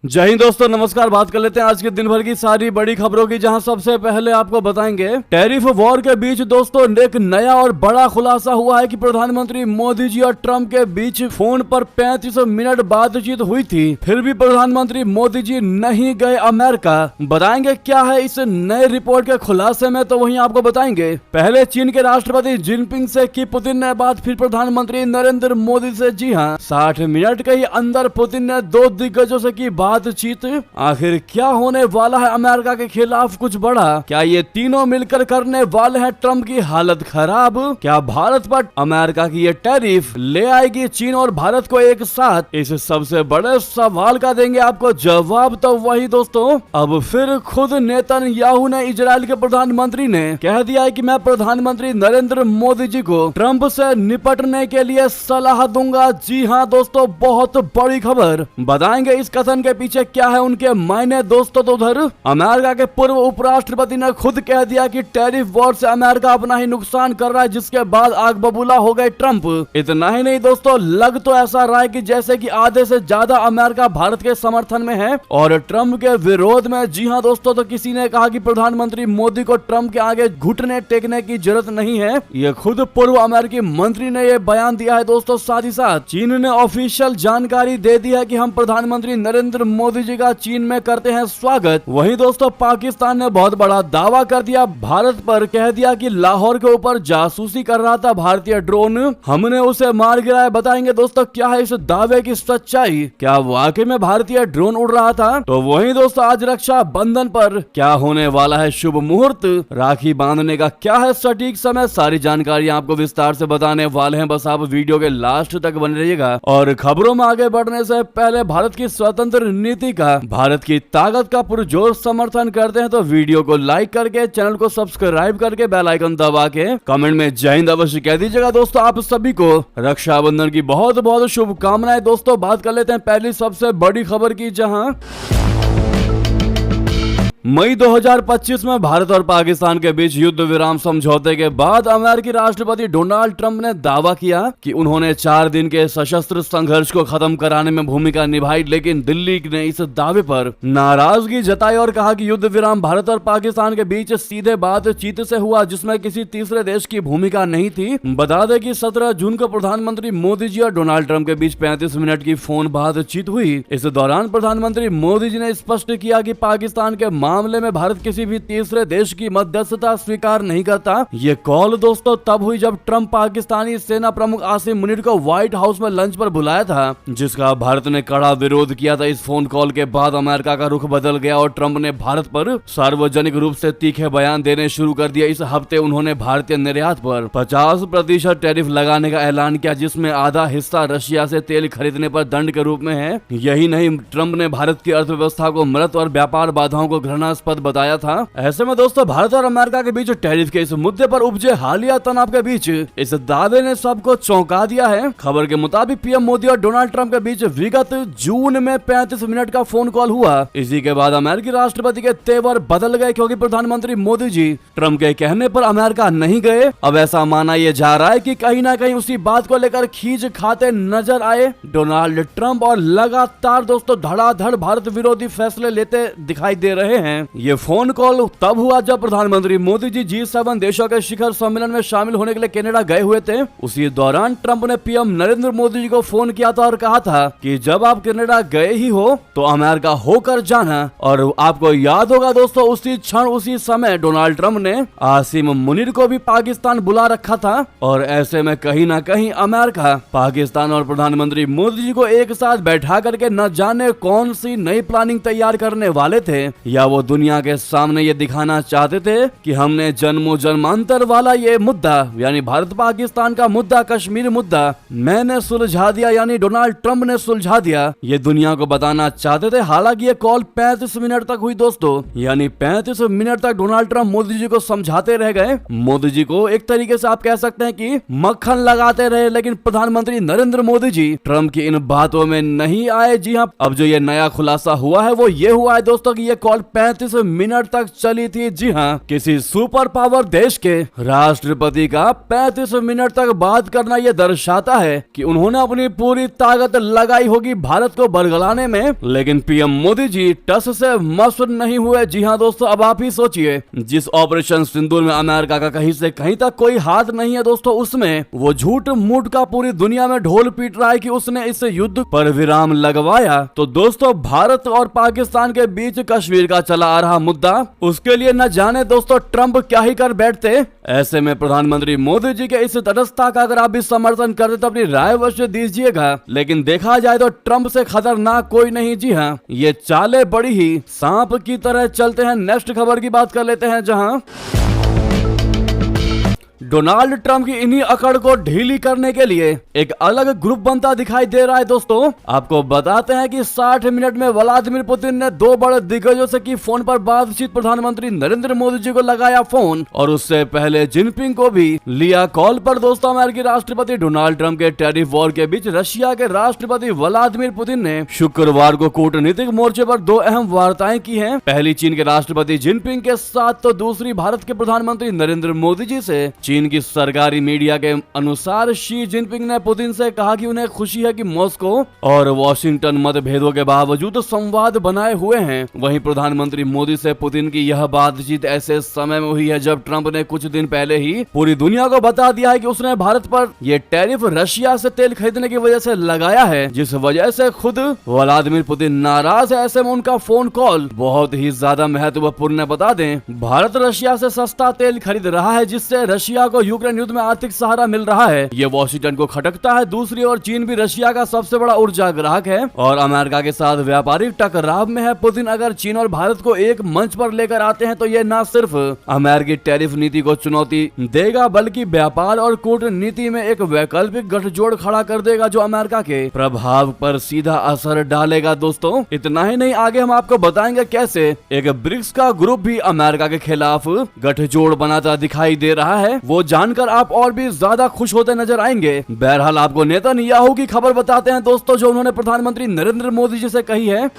जय हिंद दोस्तों, नमस्कार। बात कर लेते हैं आज के दिन भर की सारी बड़ी खबरों की, जहां सबसे पहले आपको बताएंगे टैरिफ वॉर के बीच दोस्तों एक नया और बड़ा खुलासा हुआ है कि प्रधानमंत्री मोदी जी और ट्रंप के बीच फोन पर 35 मिनट बातचीत हुई थी, फिर भी प्रधानमंत्री मोदी जी नहीं गए अमेरिका। बताएंगे क्या है इस नए रिपोर्ट के खुलासे में, तो वहीं आपको बताएंगे पहले चीन के राष्ट्रपति जिनपिंग से की पुतिन ने बात, फिर प्रधानमंत्री नरेंद्र मोदी से। जी हाँ, 60 मिनट के ही अंदर पुतिन ने दो दिग्गजों से की बातचीत। आखिर क्या होने वाला है अमेरिका के खिलाफ कुछ बड़ा? क्या ये तीनों मिलकर करने वाले हैं ट्रंप की हालत खराब? क्या भारत पर अमेरिका की ये टैरिफ ले आएगी चीन और भारत को एक साथ? इस सबसे बड़े सवाल का देंगे आपको जवाब। तो वही दोस्तों, अब फिर खुद नेतन्याहू ने, इजराइल के प्रधानमंत्री ने कह दिया है कि मैं प्रधानमंत्री नरेंद्र मोदी जी को ट्रंप से निपटने के लिए सलाह दूंगा। जी हाँ दोस्तों, बहुत बड़ी खबर। बताएंगे इस कथन के पीछे क्या है उनके मायने दोस्तों। तो उधर अमेरिका के पूर्व उपराष्ट्रपति ने खुद कह दिया कि टैरिफ वॉर से अमेरिका अपना ही नुकसान कर रहा है, जिसके बाद आग बबूला हो गए ट्रंप। इतना ही नहीं दोस्तों, लग तो ऐसा रहा है कि जैसे कि आधे से ज्यादा अमेरिका भारत के समर्थन में है और ट्रंप के विरोध में। जी हाँ दोस्तों, तो किसी ने कहा कि प्रधानमंत्री मोदी को ट्रंप के आगे घुटने टेकने की जरूरत नहीं है। ये खुद पूर्व अमेरिकी मंत्री ने ये बयान दिया है दोस्तों। साथ ही साथ चीन ने ऑफिशियल जानकारी दे दी है कि हम प्रधानमंत्री नरेंद्र मोदी जी का चीन में करते हैं स्वागत। वहीं दोस्तों, पाकिस्तान ने बहुत बड़ा दावा कर दिया भारत पर, कह दिया कि लाहौर के ऊपर जासूसी कर रहा था भारतीय ड्रोन, हमने उसे मार गिराया। बताएंगे दोस्तों क्या है इस दावे की सच्चाई, क्या वाकई में भारतीय ड्रोन उड़ रहा था? तो वहीं दोस्तों, आज रक्षा बंधन पर क्या होने वाला है शुभ मुहूर्त, राखी बांधने का क्या है सटीक समय, सारी जानकारी आपको विस्तार से बताने वाले हैं। बस आप वीडियो के लास्ट तक बने रहिएगा। और खबरों में आगे बढ़ने से पहले भारत की स्वतंत्र नीति का, भारत की ताकत का पुरजोर समर्थन करते हैं तो वीडियो को लाइक करके, चैनल को सब्सक्राइब करके, बेल आइकन दबा के कमेंट में जय हिंद अवश्य कह दीजिएगा। दोस्तों आप सभी को रक्षाबंधन की बहुत बहुत शुभकामनाएं। दोस्तों बात कर लेते हैं पहली सबसे बड़ी खबर की, जहां मई 2025 में भारत और पाकिस्तान के बीच युद्ध विराम समझौते के बाद अमेरिकी राष्ट्रपति डोनाल्ड ट्रंप ने दावा किया कि उन्होंने 4 दिन के सशस्त्र संघर्ष को खत्म कराने में भूमिका निभाई, लेकिन दिल्ली ने इस दावे पर नाराजगी जताई और कहा कि युद्ध विराम भारत और पाकिस्तान के बीच सीधे बातचीत से हुआ, जिसमें किसी तीसरे देश की भूमिका नहीं थी। बता दें कि 17 जून को प्रधानमंत्री मोदी जी और डोनाल्ड ट्रंप के बीच 35 मिनट की फोन बातचीत हुई। इस दौरान प्रधानमंत्री मोदी जी ने स्पष्ट किया कि पाकिस्तान के मामले में भारत किसी भी तीसरे देश की मध्यस्थता स्वीकार नहीं करता। ये कॉल दोस्तों तब हुई जब ट्रंप पाकिस्तानी सेना प्रमुख आसिम मुनीर को व्हाइट हाउस में लंच पर बुलाया था, जिसका भारत ने कड़ा विरोध किया था। इस फोन कॉल के बाद अमेरिका का रुख बदल गया और ट्रंप ने भारत पर सार्वजनिक रूप से तीखे बयान देने शुरू कर दिया। इस हफ्ते उन्होंने भारतीय निर्यात पर 50% टैरिफ लगाने का ऐलान किया, जिसमें आधा हिस्सा रशिया से तेल खरीदने पर दंड के रूप में है। यही नहीं, ट्रंप ने भारत की अर्थव्यवस्था को मृत और व्यापार बाधाओं को घृणास्पद बताया था। ऐसे में दोस्तों, भारत और अमेरिका के बीच टैरिफ के इस मुद्दे पर उपजे हालिया तनाव के बीच इस दावे ने सबको चौंका दिया है। खबर के मुताबिक पीएम मोदी और डोनाल्ड ट्रंप के बीच विगत जून में 35 मिनट का फोन कॉल हुआ। इसी के बाद अमेरिकी राष्ट्रपति के तेवर बदल गए, क्योंकि प्रधानमंत्री मोदी जी ट्रंप के कहने पर अमेरिका नहीं गए। अब ऐसा माना यह जा रहा है कि कहीं ना कहीं उसी बात को लेकर खींच खाते नजर आए डोनाल्ड ट्रंप और लगातार दोस्तों धड़ाधड़ भारत विरोधी फैसले लेते दिखाई दे रहे हैं। ये फोन कॉल तब हुआ जब प्रधानमंत्री मोदी जी G7 देशों के शिखर सम्मेलन में शामिल होने के लिए कनाडा गए हुए थे। उसी दौरान ट्रंप ने पीएम नरेंद्र मोदी जी को फोन किया था और कहा था कि जब आप कनाडा गए ही हो तो अमेरिका होकर जाना। और आपको याद होगा दोस्तों, उसी क्षण उसी समय डोनाल्ड ट्रंप ने आसिम मुनीर को भी पाकिस्तान बुला रखा था। और ऐसे में कहीं ना कहीं अमेरिका, पाकिस्तान और प्रधानमंत्री मोदी जी को एक साथ बैठा करके न जाने कौन सी नई प्लानिंग तैयार करने वाले थे, या वो दुनिया के सामने ये दिखाना चाहते थे कि हमने जन्मों जन्मांतर वाला ये मुद्दा, यानी भारत पाकिस्तान का मुद्दा, कश्मीर मुद्दा मैंने सुलझा दिया, यानी डोनाल्ड ट्रंप ने सुलझा दिया। ये दुनिया को बताना चाहते थे। हालांकि ये कॉल 35 मिनट तक हुई दोस्तों, यानी 35 मिनट तक डोनाल्ड ट्रंप मोदी जी को समझाते रह गए। मोदी जी को एक तरीके से आप कह सकते हैं कि मक्खन लगाते रहे, लेकिन प्रधानमंत्री नरेंद्र मोदी जी ट्रंप की इन बातों में नहीं आए। जी हाँ, अब जो ये नया खुलासा हुआ है वो ये हुआ है दोस्तों कि ये कॉल 35 मिनट तक चली थी। जी हाँ, किसी सुपर पावर देश के राष्ट्रपति का 35 मिनट तक बात करना यह दर्शाता है कि उन्होंने अपनी पूरी ताकत लगाई होगी भारत को बरगलाने में, लेकिन पीएम मोदी जी टस से मस नहीं हुए। जी हाँ दोस्तों, अब आप ही सोचिए, जिस ऑपरेशन सिंदूर में अमेरिका का कहीं से कहीं तक कोई हाथ नहीं है दोस्तों, उसमें वो झूठ मूठ का पूरी दुनिया में ढोल पीट रहा है कि उसने इस युद्ध पर विराम लगवाया। तो दोस्तों, भारत और पाकिस्तान के बीच कश्मीर का चला आ रहा मुद्दा, उसके लिए न जाने दोस्तों ट्रंप क्या ही कर बैठते। ऐसे में प्रधानमंत्री मोदी जी के इस तटस्थता का अगर आप भी समर्थन करते तो अपनी राय अवश्य दीजिएगा, लेकिन देखा जाए तो ट्रंप से खतरनाक कोई नहीं। जी हाँ, ये चाले बड़ी ही सांप की तरह चलते हैं। नेक्स्ट खबर की बात कर लेते हैं, जहां डोनाल्ड ट्रंप की इन्हीं अकड़ को ढीली करने के लिए एक अलग ग्रुप बनता दिखाई दे रहा है। दोस्तों, आपको बताते हैं कि 60 मिनट में व्लादिमीर पुतिन ने 2 बड़े दिग्गजों से की फोन पर बातचीत। प्रधानमंत्री नरेंद्र मोदी जी को लगाया फोन और उससे पहले जिनपिंग को भी लिया कॉल पर। दोस्तों, अमेरिकी राष्ट्रपति डोनाल्ड ट्रंप के टैरिफ वॉर के बीच रशिया के राष्ट्रपति व्लादिमीर पुतिन ने शुक्रवार को कूटनीतिक मोर्चे पर 2 अहम वार्ताएं की हैं। पहली चीन के राष्ट्रपति जिनपिंग के साथ, तो दूसरी भारत के प्रधानमंत्री नरेंद्र मोदी जी से। चीन की सरकारी मीडिया के अनुसार शी जिनपिंग ने पुतिन से कहा कि उन्हें खुशी है कि मॉस्को और वॉशिंगटन मतभेदों के बावजूद संवाद बनाए हुए हैं। वहीं प्रधानमंत्री मोदी से पुतिन की यह बातचीत ऐसे समय में हुई है जब ट्रंप ने कुछ दिन पहले ही पूरी दुनिया को बता दिया है कि उसने भारत पर यह टैरिफ रशिया से तेल खरीदने की वजह से लगाया है, जिस वजह से खुद व्लादिमीर पुतिन नाराज है। ऐसे में उनका फोन कॉल बहुत ही ज्यादा महत्वपूर्ण। बता दें, भारत रशिया से सस्ता तेल खरीद रहा है, जिससे रशिया को यूक्रेन युद्ध में आर्थिक सहारा मिल रहा है। ये वॉशिंगटन को खटकता है। दूसरी ओर चीन भी रशिया का सबसे बड़ा ऊर्जा ग्राहक है और अमेरिका के साथ व्यापारिक टकराव में है। पुतिन अगर चीन और भारत को एक मंच पर लेकर आते हैं तो ये न सिर्फ अमेरिकी टैरिफ नीति को चुनौती देगा, बल्कि व्यापार और कूटनीति में एक वैकल्पिक गठजोड़ खड़ा कर देगा जो अमेरिका के प्रभाव पर सीधा असर डालेगा। दोस्तों, इतना ही नहीं, आगे हम आपको बताएंगे कैसे एक ब्रिक्स का ग्रुप भी अमेरिका के खिलाफ गठजोड़ बनाता दिखाई दे रहा है। वो जानकर आप और भी ज्यादा खुश होते नजर आएंगे। बहरहाल, आपको नेतन्याहू की खबर बताते हैं दोस्तों, जो उन्होंने प्रधानमंत्री नरेंद्र मोदी जी से कही है।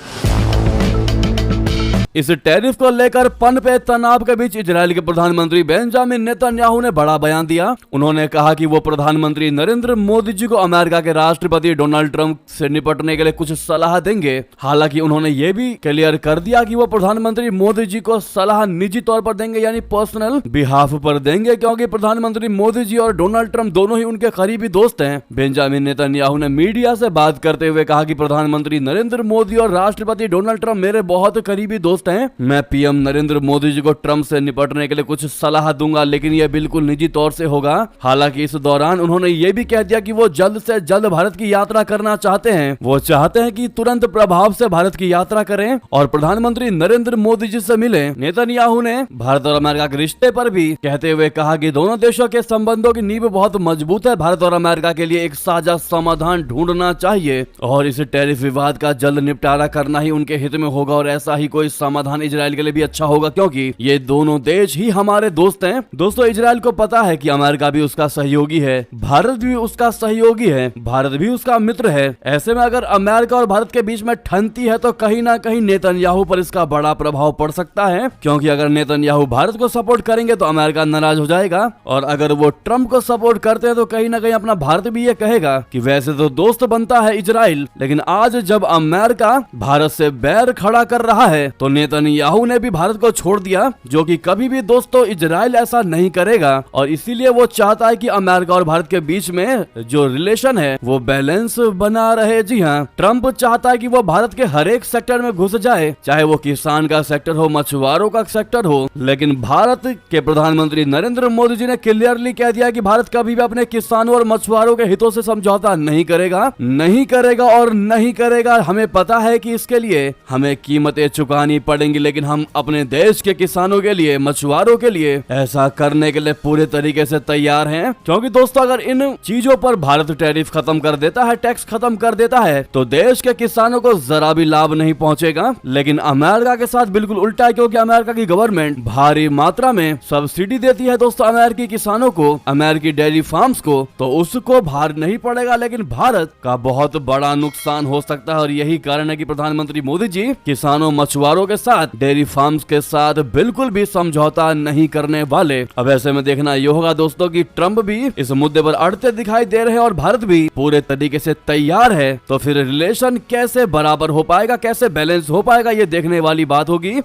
इस टैरिफ को लेकर पनपे तनाव के बीच इजराइल के प्रधानमंत्री बेंजामिन नेतन्याहू ने बड़ा बयान दिया। उन्होंने कहा कि वो प्रधानमंत्री नरेंद्र मोदी जी को अमेरिका के राष्ट्रपति डोनाल्ड ट्रंप से निपटने के लिए कुछ सलाह देंगे। हालांकि उन्होंने ये भी क्लियर कर दिया कि वो प्रधानमंत्री मोदी जी को सलाह निजी तौर पर देंगे, यानी पर्सनल बिहाफ पर देंगे, क्योंकि प्रधानमंत्री मोदी जी और डोनाल्ड ट्रंप दोनों ही उनके करीबी दोस्त हैं। बेंजामिन नेतन्याहू ने मीडिया से बात करते हुए कहा कि प्रधानमंत्री नरेंद्र मोदी और राष्ट्रपति डोनाल्ड ट्रंप मेरे बहुत करीबी दोस्त हैं। मैं पीएम नरेंद्र मोदी जी को ट्रंप से निपटने के लिए कुछ सलाह दूंगा, लेकिन यह बिल्कुल निजी तौर से होगा। हालांकि इस दौरान उन्होंने ये भी कह दिया कि वो जल्द से जल्द भारत की यात्रा करना चाहते हैं। वो चाहते हैं कि तुरंत प्रभाव से भारत की यात्रा करें और प्रधानमंत्री नरेंद्र मोदी जी से मिलें। नेतन्याहू ने भारत और अमेरिका के रिश्ते पर भी कहते हुए कहा कि दोनों देशों के संबंधों की नींव बहुत मजबूत है। भारत और अमेरिका के लिए एक साझा समाधान ढूंढना चाहिए और इस टैरिफ विवाद का जल्द निपटारा करना ही उनके हित में होगा और ऐसा ही कोई समाधान इजराइल के लिए भी अच्छा होगा, क्योंकि ये दोनों देश ही हमारे दोस्त हैं। दोस्तों, इजराइल को पता है कि अमेरिका भी उसका सहयोगी है, भारत भी उसका सहयोगी है, भारत भी उसका मित्र है। ऐसे में अगर अमेरिका और भारत के बीच में ठनती है तो कहीं ना कहीं नेतन्याहू पर इसका बड़ा प्रभाव पड़ सकता है, क्योंकि अगर नेतन्याहू भारत को सपोर्ट करेंगे तो अमेरिका नाराज हो जाएगा और अगर वो ट्रंप को सपोर्ट करते हैं तो कहीं ना कहीं अपना भारत भी ये कहेगा कि वैसे तो दोस्त बनता है इजराइल, लेकिन आज जब अमेरिका भारत से बैर खड़ा कर रहा है तो नेतन्याहू ने भी भारत को छोड़ दिया, जो कि कभी भी दोस्तों इजराइल ऐसा नहीं करेगा और इसीलिए वो चाहता है कि अमेरिका और भारत के बीच में जो रिलेशन है वो बैलेंस बना रहे। जी हाँ, ट्रंप चाहता है कि वो भारत के हर एक सेक्टर में घुस जाए, चाहे वो किसान का सेक्टर हो, मछुआरों का सेक्टर हो, लेकिन भारत के प्रधानमंत्री नरेंद्र मोदी जी ने क्लियरली कह दिया कि भारत कभी भी अपने किसानों और मछुआरों के हितों से समझौता नहीं करेगा, नहीं करेगा और नहीं करेगा। हमें पता है कि इसके लिए हमें कीमतें चुकानी पड़ेंगी, लेकिन हम अपने देश के किसानों के लिए, मछुआरों के लिए ऐसा करने के लिए पूरे तरीके से तैयार हैं। क्योंकि दोस्तों अगर इन चीजों पर भारत टैरिफ खत्म कर देता है, टैक्स खत्म कर देता है, तो देश के किसानों को जरा भी लाभ नहीं पहुंचेगा। लेकिन अमेरिका के साथ बिल्कुल उल्टा है, क्योंकि अमेरिका की गवर्नमेंट भारी मात्रा में सब्सिडी देती है दोस्तों अमेरिकी किसानों को, अमेरिकी डेयरी फार्म्स को, तो उसको भार नहीं पड़ेगा, लेकिन भारत का बहुत बड़ा नुकसान हो सकता है। और यही कारण है कि प्रधानमंत्री मोदी जी किसानों, मछुआरों के साथ डेयरी फार्म्स के साथ बिल्कुल भी समझौता नहीं करने वाले। अब ऐसे में देखना ये होगा दोस्तों कि ट्रम्प भी इस मुद्दे पर अड़ते दिखाई दे रहे हैं और भारत भी पूरे तरीके से तैयार है। तो फिर रिलेशन कैसे बराबर हो पाएगा, कैसे बैलेंस हो पाएगा, ये देखने वाली बात होगी।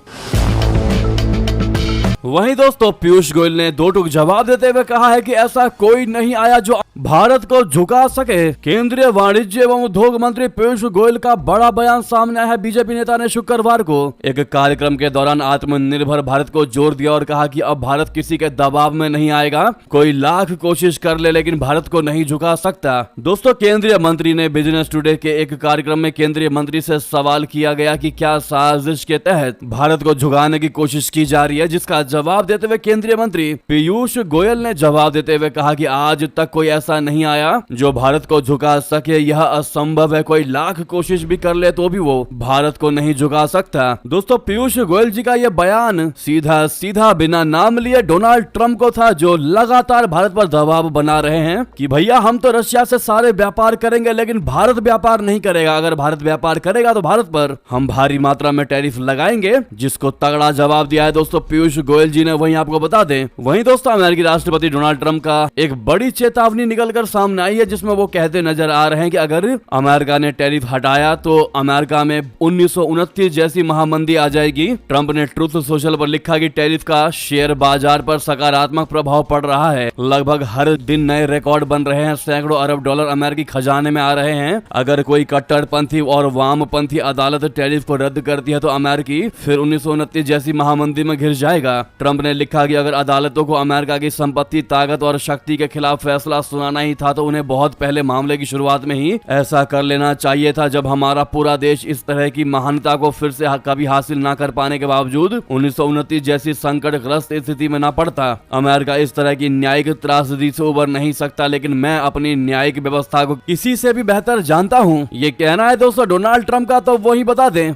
वहीं दोस्तों पीयूष गोयल ने दो टूक जवाब देते हुए कहा है कि ऐसा कोई नहीं आया जो भारत को झुका सके। केंद्रीय वाणिज्य एवं उद्योग मंत्री पीयूष गोयल का बड़ा बयान सामने आया है। बीजेपी नेता ने शुक्रवार को एक कार्यक्रम के दौरान आत्मनिर्भर भारत को जोर दिया और कहा कि अब भारत किसी के दबाव में नहीं आएगा। कोई लाख कोशिश कर ले लेकिन भारत को नहीं झुका सकता। दोस्तों केंद्रीय मंत्री ने बिजनेस टुडे के एक कार्यक्रम में केंद्रीय मंत्री से सवाल किया गया कि क्या साजिश के तहत भारत को झुकाने की कोशिश की जा रही है, जिसका जवाब देते हुए केंद्रीय मंत्री पीयूष गोयल ने जवाब देते हुए कहा कि आज तक कोई ऐसा नहीं आया जो भारत को झुका सके। यह असंभव है। कोई लाख कोशिश भी कर ले तो भी वो भारत को नहीं झुका सकता। दोस्तों पीयूष गोयल जी का यह बयान सीधा सीधा बिना नाम लिए डोनाल्ड ट्रंप को था, जो लगातार भारत पर दबाव बना रहे हैं कि भैया हम तो रशिया से सारे व्यापार करेंगे लेकिन भारत व्यापार नहीं करेगा। अगर भारत व्यापार करेगा तो भारत पर हम भारी मात्रा में टैरिफ लगाएंगे, जिसको तगड़ा जवाब दिया है दोस्तों पीयूष गोयल जी ने। वहीं आपको बता दें, वहीं दोस्तों अमेरिकी राष्ट्रपति डोनाल्ड ट्रंप का एक बड़ी चेतावनी निकलकर सामने आई है, जिसमें वो कहते नजर आ रहे हैं कि अगर अमेरिका ने टैरिफ हटाया तो अमेरिका में 1929 जैसी महामंदी आ जाएगी। ट्रंप ने ट्रुथ सोशल पर लिखा कि टैरिफ का शेयर बाजार पर सकारात्मक प्रभाव पड़ रहा है। लगभग हर दिन नए रिकॉर्ड बन रहे हैं। सैकड़ों अरब डॉलर अमेरिकी खजाने में आ रहे हैं। अगर कोई कट्टरपंथी और वामपंथी अदालत टैरिफ को रद्द करती है तो अमेरिकी फिर 1929 जैसी महामंदी में घिर जाएगा। ट्रंप ने लिखा कि अगर अदालतों को अमेरिका की संपत्ति, ताकत और शक्ति के खिलाफ फैसला सुनाना ही था तो उन्हें बहुत पहले मामले की शुरुआत में ही ऐसा कर लेना चाहिए था, जब हमारा पूरा देश इस तरह की महानता को फिर से कभी हासिल न कर पाने के बावजूद 1929 जैसी संकटग्रस्त स्थिति में न पड़ता। अमेरिका इस तरह की न्यायिक त्रासदी से उबर नहीं सकता, लेकिन मैं अपनी न्यायिक व्यवस्था को किसी से भी बेहतर जानता हूँ। ये कहना है दोस्तों डोनाल्ड ट्रंप का, तो वही बता दें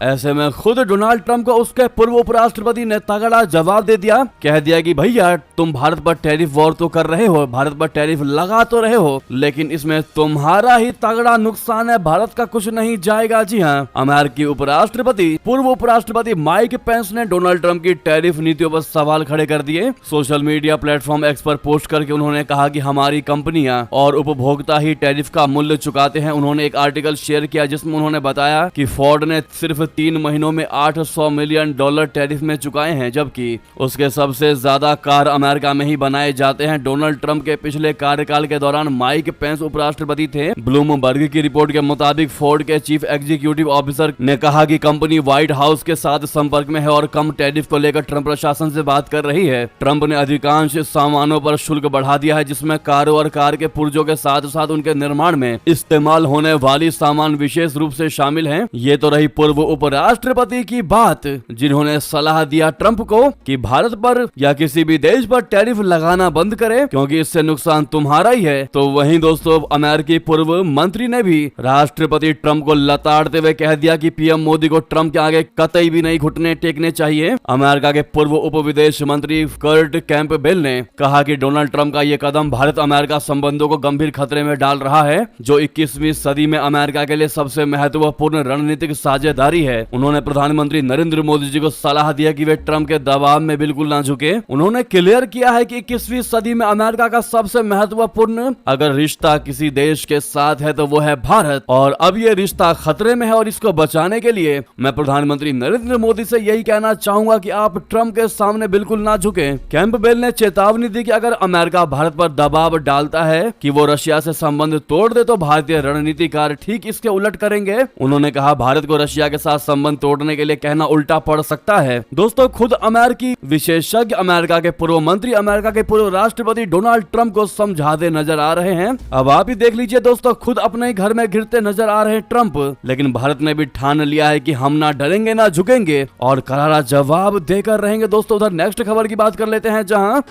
ऐसे में खुद डोनाल्ड ट्रंप को उसके पूर्व उपराष्ट्रपति ने तगड़ा जवाब दे दिया। कह दिया कि भैया तुम भारत पर टैरिफ वॉर तो कर रहे हो, भारत पर टैरिफ लगा तो रहे हो, लेकिन इसमें तुम्हारा ही तगड़ा नुकसान है, भारत का कुछ नहीं जाएगा। जी हाँ, अमेरिकी उपराष्ट्रपति पूर्व उपराष्ट्रपति माइक पेंस ने डोनाल्ड ट्रंप की टैरिफ नीतियों पर सवाल खड़े कर दिए। सोशल मीडिया प्लेटफॉर्म एक्स पर पोस्ट करके उन्होंने कहा कि हमारी कंपनियां और उपभोक्ता ही टैरिफ का मूल्य चुकाते हैं। उन्होंने एक आर्टिकल शेयर किया जिसमें उन्होंने बताया कि फोर्ड ने सिर्फ 3 महीनों में $800 मिलियन टैरिफ में चुकाए हैं, जबकि उसके सबसे ज्यादा कार अमेरिका में ही बनाए जाते हैं। डोनाल्ड ट्रंप के पिछले कार्यकाल के दौरान माइक पेंस उपराष्ट्रपति थे। ब्लूमबर्ग की रिपोर्ट के मुताबिक फोर्ड के चीफ एग्जीक्यूटिव ऑफिसर ने कहा कि कंपनी व्हाइट हाउस के साथ संपर्क में है और कम टैरिफ को लेकर ट्रंप प्रशासन से बात कर रही है। ट्रंप ने अधिकांश सामानों पर शुल्क बढ़ा दिया है, जिसमें कारों और कार के पुर्जों के साथ साथ उनके निर्माण में इस्तेमाल होने वाली सामान विशेष रूप से शामिल हैं। ये तो रही पूर्व उपराष्ट्रपति की बात, जिन्होंने सलाह दिया ट्रंप को कि भारत पर या किसी भी देश पर टैरिफ लगाना बंद करे, क्योंकि इससे नुकसान तुम्हारा ही है। तो वहीं दोस्तों अमेरिकी पूर्व मंत्री ने भी राष्ट्रपति ट्रंप को लताड़ते हुए कह दिया कि पीएम मोदी को ट्रंप के आगे कतई भी नहीं घुटने टेकने चाहिए। अमेरिका के पूर्व उप विदेश मंत्री कर्ट कैंपबेल ने कहा कि डोनाल्ड ट्रंप का यह कदम भारत अमेरिका संबंधों को गंभीर खतरे में डाल रहा है, जो 21वीं सदी में अमेरिका के लिए सबसे महत्वपूर्ण रणनीतिक साझेदारी है। उन्होंने प्रधानमंत्री नरेंद्र मोदी जी को सलाह दिया कि वे ट्रंप के दबाव में बिल्कुल ना झुके। उन्होंने क्लियर किया है कि 21वीं सदी में अमेरिका का सबसे महत्वपूर्ण अगर रिश्ता किसी देश के साथ है तो वो है भारत, और अब ये रिश्ता खतरे में है और इसको बचाने के लिए मैं प्रधानमंत्री नरेंद्र मोदी से यही कहना चाहूंगा कि आप ट्रंप के सामने बिल्कुल ना झुके। कैंपबेल ने चेतावनी दी कि अगर अमेरिका भारत पर दबाव डालता है कि वो रशिया से संबंध तोड़ दे तो भारतीय रणनीतिकार ठीक इसके उलट करेंगे। उन्होंने कहा भारत को रशिया के साथ संबंध तोड़ने के लिए कहना उल्टा पड़ सकता है। दोस्तों खुद अमेरिकी विशेषज्ञ, अमेरिका के पूर्व मंत्री, अमेरिका के पूर्व राष्ट्रपति डोनाल्ड ट्रंप को समझाते नजर आ रहे हैं। अब आप ही देख लीजिए दोस्तों, खुद अपने ही घर में गिरते नजर आ रहे हैं ट्रंप, लेकिन भारत ने भी ठान लिया है कि हम ना डरेंगे ना झुकेंगे और करारा जवाब देकर रहेंगे। दोस्तों उधर नेक्स्ट खबर की बात कर लेते हैं, जहां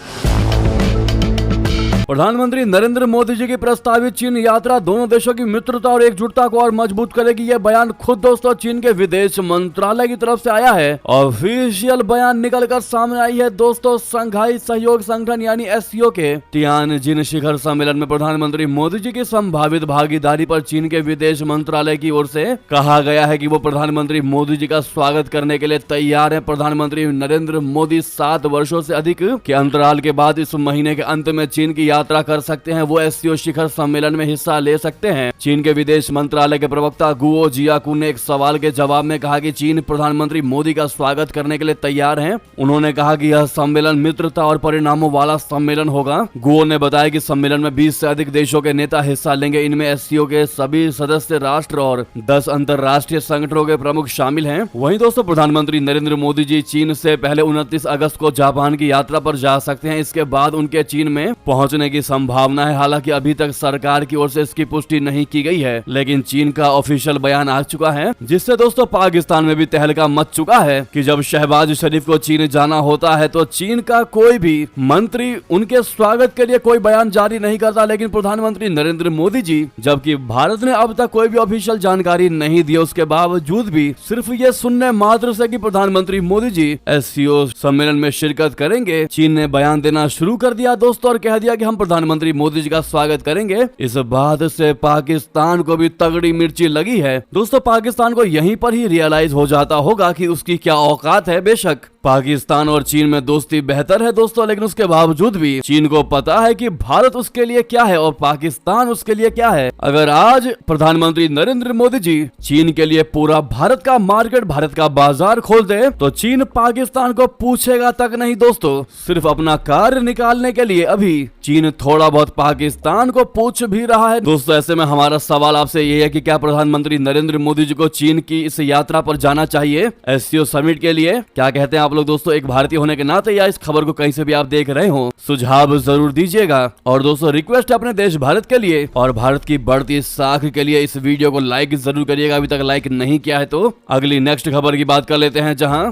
प्रधानमंत्री नरेंद्र मोदी जी की प्रस्तावित चीन यात्रा दोनों देशों की मित्रता और एकजुटता को और मजबूत करेगी। यह बयान खुद दोस्तों चीन के विदेश मंत्रालय की तरफ से आया है। ऑफिशियल बयान निकलकर सामने आई है दोस्तों शंघाई सहयोग संगठन यानी एससीओ के तियानजिन शिखर सम्मेलन में प्रधानमंत्री मोदी जी की संभावित भागीदारी पर चीन के विदेश मंत्रालय की ओर से कहा गया है कि वो प्रधानमंत्री मोदी जी का स्वागत करने के लिए तैयार है। प्रधानमंत्री नरेंद्र मोदी 7 वर्षों से अधिक के अंतराल के बाद इस महीने के अंत में चीन की यात्रा कर सकते हैं। वो एससीओ शिखर सम्मेलन में हिस्सा ले सकते हैं। चीन के विदेश मंत्रालय के प्रवक्ता गुओ जियाकू ने एक सवाल के जवाब में कहा कि चीन प्रधानमंत्री मोदी का स्वागत करने के लिए तैयार है। उन्होंने कहा कि यह सम्मेलन मित्रता और परिणामों वाला सम्मेलन होगा। गुओ ने बताया कि सम्मेलन में 20 से अधिक देशों के नेता हिस्सा लेंगे। इनमें एससीओ के सभी सदस्य राष्ट्र और 10 अंतर्राष्ट्रीय संगठनों के प्रमुख शामिल हैं। वहीं दोस्तों प्रधानमंत्री नरेंद्र मोदी जी चीन से पहले 29 अगस्त को जापान की यात्रा पर जा सकते हैं। इसके बाद उनके चीन में पहुंचने की संभावना है। हालांकि अभी तक सरकार की ओर से इसकी पुष्टि नहीं की गई है, लेकिन चीन का ऑफिशियल बयान आ चुका है, जिससे दोस्तों पाकिस्तान में भी तहलका मच चुका है कि जब शहबाज शरीफ को चीन जाना होता है तो चीन का कोई भी मंत्री उनके स्वागत के लिए कोई बयान जारी नहीं करता, लेकिन प्रधानमंत्री नरेंद्र मोदी जी, जबकि भारत ने अब तक कोई भी ऑफिशियल जानकारी नहीं दी, उसके बावजूद भी सिर्फ ये सुनने मात्र से कि प्रधानमंत्री मोदी जी एससीओ सम्मेलन में शिरकत करेंगे, चीन ने बयान देना शुरू कर दिया दोस्तों और कह दिया कि हम प्रधानमंत्री मोदी जी का स्वागत करेंगे। इस बात से पाकिस्तान को भी तगड़ी मिर्ची लगी है। दोस्तों पाकिस्तान को यहीं पर ही रियलाइज हो जाता होगा कि उसकी क्या औकात है। बेशक पाकिस्तान और चीन में दोस्ती बेहतर है दोस्तों, लेकिन उसके बावजूद भी चीन को पता है कि भारत उसके लिए क्या है और पाकिस्तान उसके लिए क्या है। अगर आज प्रधानमंत्री नरेंद्र मोदी जी चीन के लिए पूरा भारत का मार्केट, भारत का बाजार खोल दे तो चीन पाकिस्तान को पूछेगा तक नहीं दोस्तों। सिर्फ अपना कार्य निकालने के लिए अभी चीन थोड़ा बहुत पाकिस्तान को पूछ भी रहा है दोस्तों। ऐसे में हमारा सवाल आपसे ये है कि क्या प्रधानमंत्री नरेंद्र मोदी जी को चीन की इस यात्रा पर जाना चाहिए एससीओ समिट के लिए? क्या कहते हैं आप लोग दोस्तों? एक भारतीय होने के नाते या इस खबर को कहीं से भी आप देख रहे हो, सुझाव जरूर दीजिएगा। और दोस्तों रिक्वेस्ट है अपने देश भारत के लिए और भारत की बढ़ती साख के लिए इस वीडियो को लाइक जरूर करिएगा। अभी तक लाइक नहीं किया है तो अगली नेक्स्ट खबर की बात कर लेते हैं, जहां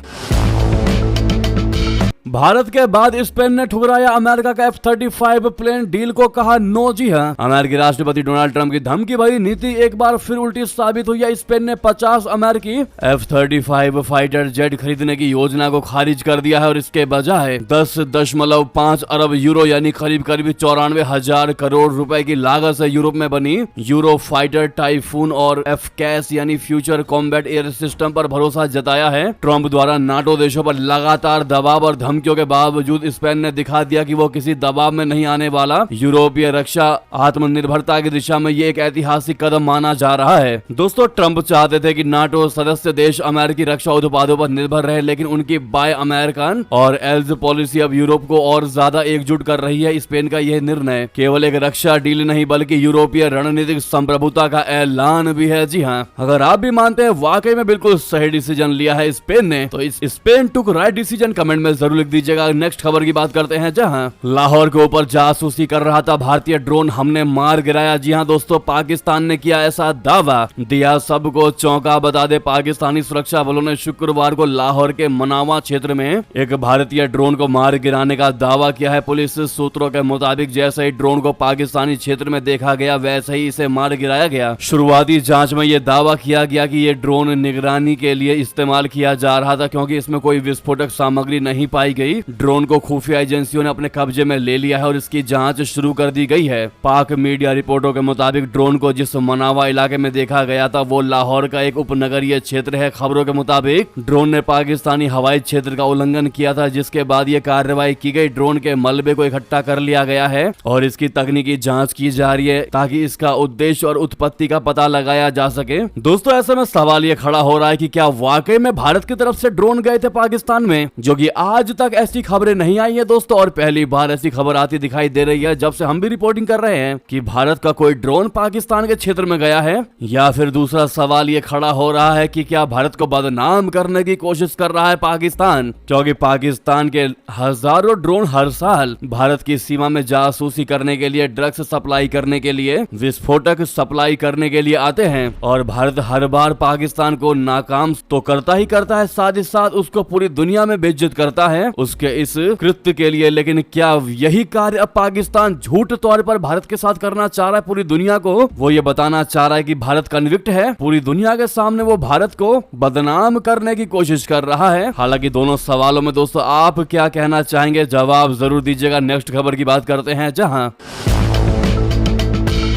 भारत के बाद स्पेन ने ठुकराया अमेरिका का F-35 प्लेन डील को, कहा नो। जी हाँ, अमेरिकी राष्ट्रपति डोनाल्ड ट्रंप की धमकी भरी नीति एक बार फिर उल्टी साबित हुई है। स्पेन ने 50 अमेरिकी F-35 फाइटर जेट खरीदने की योजना को खारिज कर दिया है और इसके बजाय 10.5 अरब यूरो यानी करीब 94,000 करोड़ रुपए की लागत से यूरोप में बनी यूरो फाइटर टाइफून और FCAS यानी फ्यूचर कॉम्बैट एयर सिस्टम पर भरोसा जताया है। ट्रंप द्वारा नाटो देशों पर लगातार दबाव और धमकियों के बावजूद स्पेन ने दिखा दिया कि वो किसी दबाव में नहीं आने वाला। यूरोपीय रक्षा आत्मनिर्भरता की दिशा में ये एक ऐतिहासिक कदम माना जा रहा है। दोस्तों ट्रंप चाहते थे कि नाटो सदस्य देश अमेरिकी रक्षा उत्पादों पर निर्भर रहे, लेकिन उनकी बाय अमेरिकन और एल्ज पॉलिसी अब यूरोप को और ज्यादा एकजुट कर रही है। स्पेन का यह निर्णय केवल एक रक्षा डील नहीं बल्कि यूरोपीय रणनीतिक संप्रभुता का ऐलान भी है। जी हाँ, अगर आप भी मानते हैं वाकई में बिल्कुल सही डिसीजन लिया है स्पेन ने, तो इस स्पेन टुक राइट डिसीजन कमेंट में जरूर लिख दीजिएगा। नेक्स्ट खबर की बात करते हैं, जहां लाहौर के ऊपर जासूसी कर रहा था भारतीय ड्रोन हमने मार गिराया। जी हां दोस्तों, पाकिस्तान ने किया ऐसा दावा, दिया सबको चौंका बता दे। पाकिस्तानी सुरक्षा बलों ने शुक्रवार को लाहौर के मनावा क्षेत्र में एक भारतीय ड्रोन को मार गिराने का दावा किया है। पुलिस सूत्रों के मुताबिक जैसे ही ड्रोन को पाकिस्तानी क्षेत्र में देखा गया वैसे ही इसे मार गिराया गया। शुरुआती जांच में यह दावा किया गया कि ये ड्रोन निगरानी के लिए इस्तेमाल किया जा रहा था, क्योंकि इसमें कोई विस्फोटक सामग्री नहीं पाई गई। ड्रोन को खुफिया एजेंसियों ने अपने कब्जे में ले लिया है और इसकी जांच शुरू कर दी गई है। पाक मीडिया रिपोर्टों के मुताबिक ड्रोन को जिस मनावा इलाके में देखा गया था वो लाहौर का एक उपनगरीय क्षेत्र है। खबरों के मुताबिक ड्रोन ने पाकिस्तानी हवाई क्षेत्र का उल्लंघन किया था, जिसके बाद ये कार्रवाई की गई। ड्रोन के मलबे को इकट्ठा कर लिया गया है और इसकी तकनीकी जांच की जा रही है ताकि इसका उद्देश्य और उत्पत्ति का पता लगाया जा सके। दोस्तों ऐसे में सवाल ये खड़ा हो रहा है कि क्या वाकई में भारत की तरफ से ड्रोन गए थे पाकिस्तान में, जो कि आज तक ऐसी खबरें नहीं आई है दोस्तों। और पहली बार ऐसी खबर आती दिखाई दे रही है जब से हम भी रिपोर्टिंग कर रहे हैं कि भारत का कोई ड्रोन पाकिस्तान के क्षेत्र में गया है। या फिर दूसरा सवाल ये खड़ा हो रहा है कि क्या भारत को बदनाम करने की कोशिश कर रहा है पाकिस्तान, क्योंकि पाकिस्तान के हजारों ड्रोन हर साल भारत की सीमा में जासूसी करने के लिए, ड्रग्स सप्लाई करने के लिए, विस्फोटक सप्लाई करने के लिए आते हैं और भारत हर बार पाकिस्तान को नाकाम तो करता ही करता है, साथ ही साथ उसको पूरी दुनिया में बेइज्जत करता है। उसके इस कृत्य के लिए। लेकिन क्या यही कार्य अब पाकिस्तान झूठ तौर पर भारत के साथ करना चाह रहा है? पूरी दुनिया को वो ये बताना चाह रहा है कि भारत कन्विक्ट है। पूरी दुनिया के सामने वो भारत को बदनाम करने की कोशिश कर रहा है। हालांकि दोनों सवालों में दोस्तों आप क्या कहना चाहेंगे, जवाब जरूर दीजिएगा। नेक्स्ट खबर की बात करते हैं, जहां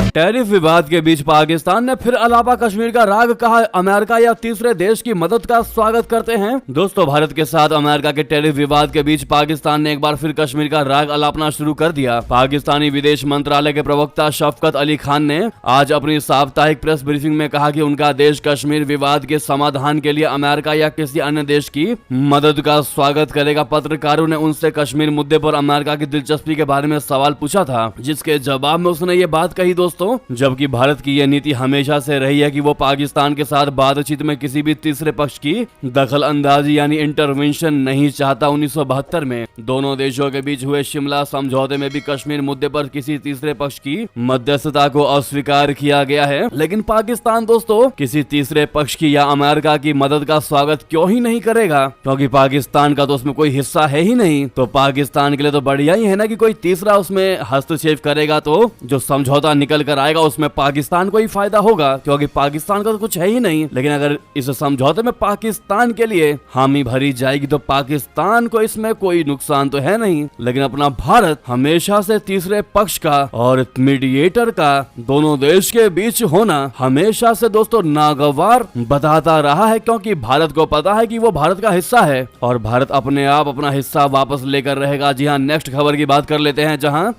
टैरिफ विवाद के बीच पाकिस्तान ने फिर अलापा कश्मीर का राग कहा। अमेरिका या तीसरे देश की मदद का स्वागत करते हैं। दोस्तों भारत के साथ अमेरिका के टैरिफ विवाद के बीच पाकिस्तान ने एक बार फिर कश्मीर का राग अलापना शुरू कर दिया। पाकिस्तानी विदेश मंत्रालय के प्रवक्ता शफकत अली खान ने आज अपनी साप्ताहिक प्रेस ब्रीफिंग में कहा कि उनका देश कश्मीर विवाद के समाधान के लिए अमेरिका या किसी अन्य देश की मदद का स्वागत करेगा। पत्रकारों ने उनसे कश्मीर मुद्दे पर अमेरिका की दिलचस्पी के बारे में सवाल पूछा था, जिसके जवाब में उसने ये बात कही दोस्तों, जबकि भारत की यह नीति हमेशा से रही है कि वो पाकिस्तान के साथ बातचीत में किसी भी तीसरे पक्ष की दखल अंदाजी यानी इंटरवेंशन नहीं चाहता। 1972 में दोनों देशों के बीच हुए शिमला समझौते में भी कश्मीर मुद्दे पर किसी तीसरे पक्ष की मध्यस्थता को अस्वीकार किया गया है। लेकिन पाकिस्तान दोस्तों किसी तीसरे पक्ष की या अमेरिका की मदद का स्वागत क्यों ही नहीं करेगा? क्योंकि पाकिस्तान का तो उसमें कोई हिस्सा है ही नहीं। तो पाकिस्तान के लिए तो बढ़िया ही है ना कि कोई तीसरा उसमें हस्तक्षेप करेगा, तो जो समझौता निकल कर आएगा उसमें पाकिस्तान को ही फायदा होगा, क्योंकि पाकिस्तान का तो कुछ है ही नहीं। लेकिन अगर इस समझौते में पाकिस्तान के लिए हामी भरी जाएगी तो पाकिस्तान को इसमें कोई नुकसान तो है नहीं। लेकिन अपना भारत हमेशा से तीसरे पक्ष का और मीडिएटर का दोनों देश के बीच होना हमेशा से दोस्तों नागवार बताता रहा है, क्योंकि भारत को पता है कि वो भारत का हिस्सा है और भारत अपने आप अपना हिस्सा वापस लेकर रहेगा। जी हाँ, नेक्स्ट खबर की बात कर लेते हैं, जहां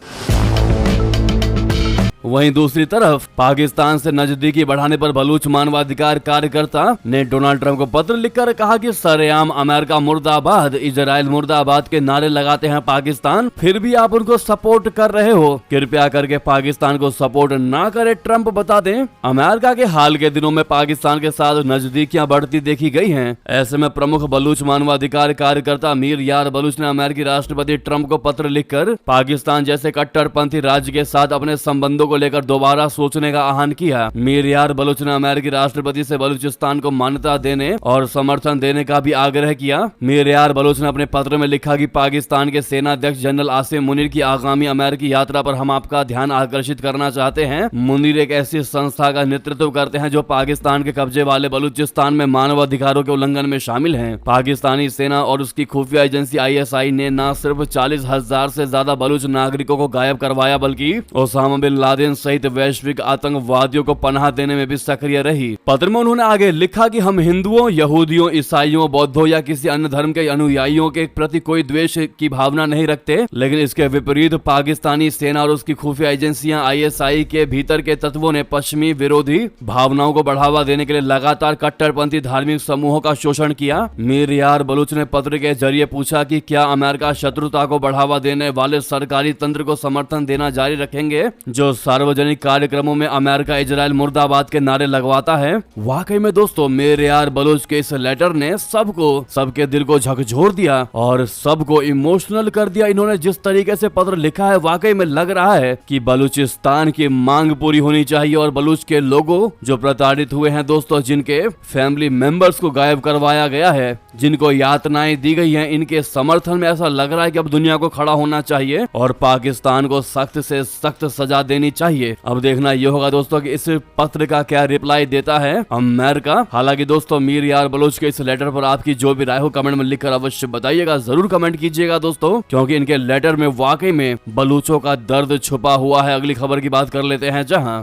वहीं दूसरी तरफ पाकिस्तान से नजदीकी बढ़ाने पर बलूच मानवाधिकार कार्यकर्ता ने डोनाल्ड ट्रंप को पत्र लिखकर कहा कि सरेआम अमेरिका मुर्दाबाद, इजराइल मुर्दाबाद के नारे लगाते हैं पाकिस्तान, फिर भी आप उनको सपोर्ट कर रहे हो। कृपया करके पाकिस्तान को सपोर्ट ना करे, ट्रंप बता दें। अमेरिका के हाल के दिनों में पाकिस्तान के साथ नजदीकियां बढ़ती देखी गई हैं। ऐसे में प्रमुख बलूच मानवाधिकार कार्यकर्ता मीर यार बलूच ने अमेरिकी राष्ट्रपति ट्रंप को पत्र लिखकर पाकिस्तान जैसे कट्टरपंथी राज्य के साथ अपने संबंधों को लेकर दोबारा सोचने का आह्वान किया। मीर यार बलूच ने अमेरिकी राष्ट्रपति से बलूचिस्तान को मान्यता देने और समर्थन देने का भी आग्रह किया। मीर यार बलूच ने अपने पत्र में लिखा कि पाकिस्तान के सेना अध्यक्ष जनरल आसिम मुनीर की आगामी अमेरिकी यात्रा पर हम आपका ध्यान आकर्षित करना चाहते हैं। मुनीर एक ऐसी संस्था का नेतृत्व करते हैं जो पाकिस्तान के कब्जे वाले बलूचिस्तान में मानव अधिकारों के उल्लंघन में शामिल है। पाकिस्तानी सेना और उसकी खुफिया एजेंसी ISI ने न सिर्फ 40,000 से ज्यादा बलूच नागरिकों को गायब करवाया, बल्कि ओसामा बिन लादेन सहित वैश्विक आतंकवादियों को पनाह देने में भी सक्रिय रही। पत्र में उन्होंने आगे लिखा कि हम हिंदुओं, यहूदियों, ईसाइयों, बौद्धों या किसी अन्य धर्म के अनुयायियों के प्रति कोई द्वेष की भावना नहीं रखते, लेकिन इसके विपरीत पाकिस्तानी सेना और उसकी खुफिया एजेंसियां ISI के भीतर के तत्वों ने पश्चिमी विरोधी भावनाओं को बढ़ावा देने के लिए लगातार कट्टरपंथी धार्मिक समूहों का शोषण किया। मीर यार बलूच ने पत्र के जरिए पूछा कि क्या अमेरिका शत्रुता को बढ़ावा देने वाले सरकारी तंत्र को समर्थन देना जारी रखेंगे जो सार्वजनिक कार्यक्रमों में अमेरिका इजराइल मुर्दाबाद के नारे लगवाता है। वाकई में दोस्तों मीर यार बलूच के इस लेटर ने सबके दिल को झकझोर दिया और सबको इमोशनल कर दिया। इन्होंने जिस तरीके से पत्र लिखा है वाकई में लग रहा है कि बलूचिस्तान की मांग पूरी होनी चाहिए और बलूच के लोगों जो प्रताड़ित हुए हैं दोस्तों, जिनके फैमिली मेंबर्स को गायब करवाया गया है, जिनको यातनाएं दी गई हैं, इनके समर्थन में ऐसा लग रहा है कि अब दुनिया को खड़ा होना चाहिए और पाकिस्तान को सख्त से सख्त सजा देनी चाहिए। अब देखना यह होगा दोस्तों कि इस पत्र का क्या रिप्लाई देता है अमेरिका। हालांकि दोस्तों मीर यार बलूच के इस लेटर पर आपकी जो भी राय हो कमेंट में लिखकर अवश्य बताइएगा, जरूर कमेंट कीजिएगा दोस्तों, क्योंकि इनके लेटर में वाकई में बलूचों का दर्द छुपा हुआ है। अगली खबर की बात कर लेते हैं, जहां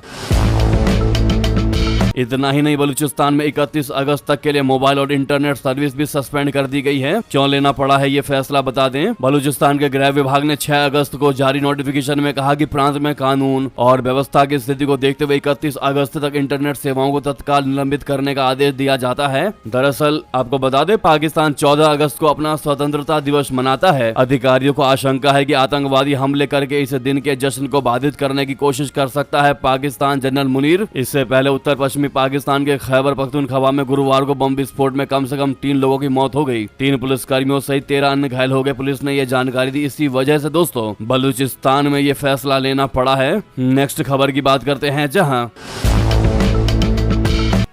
इतना ही नहीं, बलूचिस्तान में 31 अगस्त तक के लिए मोबाइल और इंटरनेट सर्विस भी सस्पेंड कर दी गई है। क्यों लेना पड़ा है ये फैसला बता दें। बलूचिस्तान के गृह विभाग ने 6 अगस्त को जारी नोटिफिकेशन में कहा कि प्रांत में कानून और व्यवस्था की स्थिति को देखते हुए 31 अगस्त तक इंटरनेट सेवाओं को तत्काल निलंबित करने का आदेश दिया जाता है। दरअसल आपको बता दें, पाकिस्तान 14 अगस्त को अपना स्वतंत्रता दिवस मनाता है। अधिकारियों को आशंका है कि आतंकवादी हमले करके इस दिन के जश्न को बाधित करने की कोशिश कर सकता है पाकिस्तान। जनरल मुनीर इससे पहले उत्तर पश्चिमी पाकिस्तान के खैबर पख्तूनख्वा में गुरुवार को बम विस्फोट में कम से कम 3 लोगों की मौत हो गई। 3 पुलिसकर्मियों सहित 13 अन्य घायल हो गए। पुलिस ने यह जानकारी दी। इसी वजह से दोस्तों बलूचिस्तान में यह फैसला लेना पड़ा है। नेक्स्ट खबर की बात करते हैं, जहां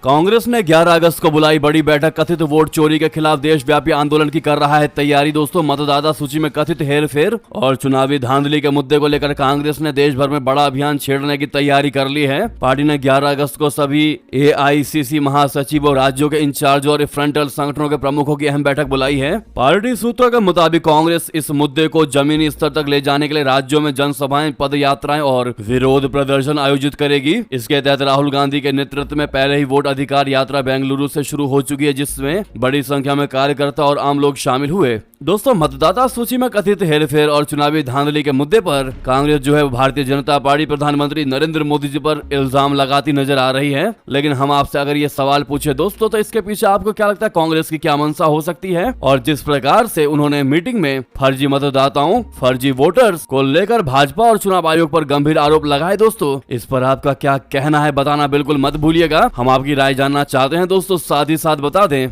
कांग्रेस ने 11 अगस्त को बुलाई बड़ी बैठक, कथित वोट चोरी के खिलाफ देशव्यापी आंदोलन की कर रहा है तैयारी। दोस्तों, मतदाता सूची में कथित हेरफेर और चुनावी धांधली के मुद्दे को लेकर कांग्रेस ने देश भर में बड़ा अभियान छेड़ने की तैयारी कर ली है। पार्टी ने 11 अगस्त को सभी AICC महासचिव और राज्यों के इंचार्ज और फ्रंटल संगठनों के प्रमुखों की अहम बैठक बुलाई है। पार्टी सूत्रों के मुताबिक कांग्रेस इस मुद्दे को जमीनी स्तर तक ले जाने के लिए राज्यों में जनसभाएं, पद यात्राएं और विरोध प्रदर्शन आयोजित करेगी। इसके तहत राहुल गांधी के नेतृत्व में पहले ही वोट अधिकार यात्रा बेंगलुरु से शुरू हो चुकी है, जिसमें बड़ी संख्या में कार्यकर्ता और आम लोग शामिल हुए। दोस्तों, मतदाता सूची में कथित हेरफेर और चुनावी धांधली के मुद्दे पर कांग्रेस जो है भारतीय जनता पार्टी प्रधानमंत्री नरेंद्र मोदी जी पर इल्जाम लगाती नजर आ रही है। लेकिन हम आपसे अगर ये सवाल पूछे दोस्तों, तो इसके पीछे आपको क्या लगता है कांग्रेस की क्या मंशा हो सकती है? और जिस प्रकार से उन्होंने मीटिंग में फर्जी मतदाताओं, फर्जी वोटर्स को लेकर भाजपा और चुनाव आयोग पर गंभीर आरोप लगाए, दोस्तों इस पर आपका क्या कहना है बताना बिल्कुल मत भूलिएगा। हम आपकी राय जानना चाहते हैं दोस्तों। साथ ही साथ बता दें,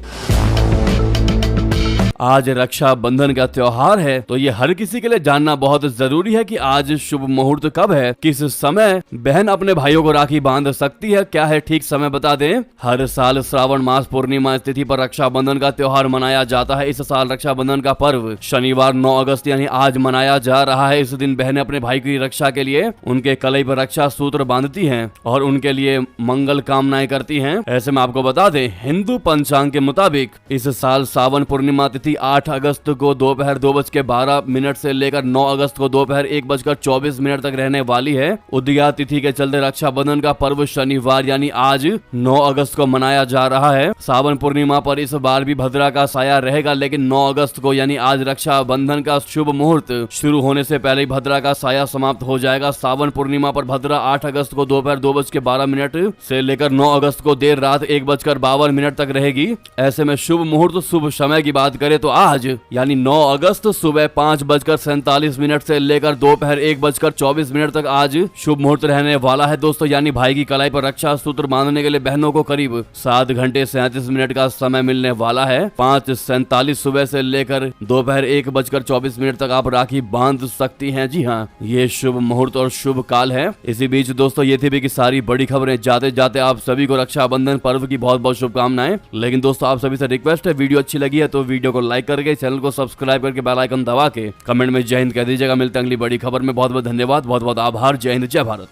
आज रक्षाबंधन का त्योहार है, तो ये हर किसी के लिए जानना बहुत जरूरी है कि आज शुभ मुहूर्त कब है, किस समय बहन अपने भाइयों को राखी बांध सकती है, क्या है ठीक समय बता दें। हर साल श्रावण मास पूर्णिमा तिथि पर रक्षाबंधन का त्योहार मनाया जाता है। इस साल रक्षाबंधन का पर्व शनिवार 9 अगस्त यानी आज मनाया जा रहा है। इस दिन बहनें अपने भाई की रक्षा के लिए उनके कलाई पर रक्षा सूत्र बांधती हैं और उनके लिए मंगल कामनाएं करती हैं। ऐसे में आपको बता दें, हिंदू पंचांग के मुताबिक इस साल सावन पूर्णिमा तिथि 8 अगस्त को दोपहर 2:12 से लेकर 9 अगस्त को दोपहर 1:24 तक रहने वाली है। उदया तिथि के चलते रक्षाबंधन का पर्व शनिवार यानी आज 9 अगस्त को मनाया जा रहा है। सावन पूर्णिमा पर इस बार भी भद्रा का साया रहेगा, लेकिन 9 अगस्त को यानी आज रक्षाबंधन का शुभ मुहूर्त शुरू होने से पहले ही भद्रा का साया समाप्त हो जाएगा। सावन पूर्णिमा पर भद्रा 8 अगस्त को दोपहर 2:12 से लेकर 9 अगस्त को देर रात 1:52 तक रहेगी। ऐसे में शुभ मुहूर्त, शुभ समय की बात करें तो आज यानी 9 अगस्त सुबह 5:47 से लेकर दोपहर 1:24 तक आज शुभ मुहूर्त रहने वाला है दोस्तों। यानी भाई की कलाई पर रक्षा सूत्र बांधने के लिए बहनों को करीब 7 घंटे 37 मिनट का समय मिलने वाला है। 5:47 सुबह से लेकर दोपहर 1:24 तक आप राखी बांध सकती हैं। जी हाँ, ये शुभ मुहूर्त और शुभ काल है। इसी बीच दोस्तों, ये थी भी की सारी बड़ी खबरें। जाते जाते आप सभी को रक्षाबंधन पर्व की बहुत बहुत शुभकामनाएं। लेकिन दोस्तों, आप सभी से रिक्वेस्ट है, वीडियो अच्छी लगी है तो वीडियो को लाइक करके, चैनल को सब्सक्राइब करके बेल आइकन दबा के कमेंट में जय हिंद कह दीजिएगा। मिलते हैं अगली बड़ी खबर में। बहुत बहुत धन्यवाद, बहुत बहुत आभार। जय हिंद, जय भारत।